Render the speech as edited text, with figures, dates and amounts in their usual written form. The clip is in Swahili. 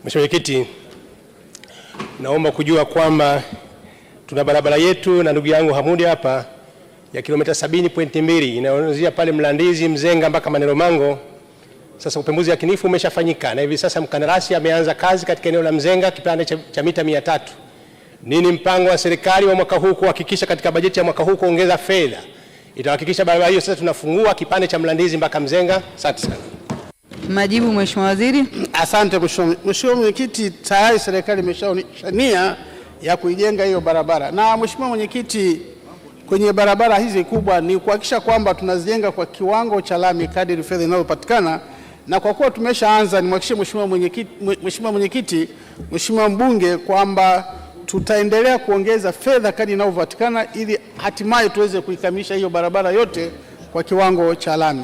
Mheshimiwa Mwenyekiti, naomba kujua kwamba tuna barabara yetu na ndugu yangu Hamudi hapa ya kilomita 70.2 inayoanzia pale Mlandizi Mzenga mpaka Maneno Mango. Sasa upembuzi yakinifu umeshafanyika na hivi sasa mkandarasi ameanza kazi katika eneo la Mzenga kipande cha mita 300. Nini mpango wa serikali wa mwaka huu kuhakikisha katika bajeti ya mwaka huu kuongeza fedha itahakikisha barabara hiyo sasa tunafungua kipande cha Mlandizi mpaka Mzenga? Asante sana. Majibu Mheshimiwa Waziri. Asante Mheshimiwa Mwenyekiti, tayari serikali imeshaonyesha nia ya kuijenga hiyo barabara. Na Mheshimiwa Mwenyekiti, kwenye barabara hizi kubwa ni kuhakikisha kwamba tunazijenga kwa kiwango cha lami kadri fedha inayopatikana, na kwa kuwa tumeshaanza, nimhakikishie Mheshimiwa Mwenyekiti, Mheshimiwa Mbunge kwamba tutaendelea kuongeza fedha kadri inavyopatikana ili hatimaye tuweze kuikamilisha hiyo barabara yote kwa kiwango cha lami.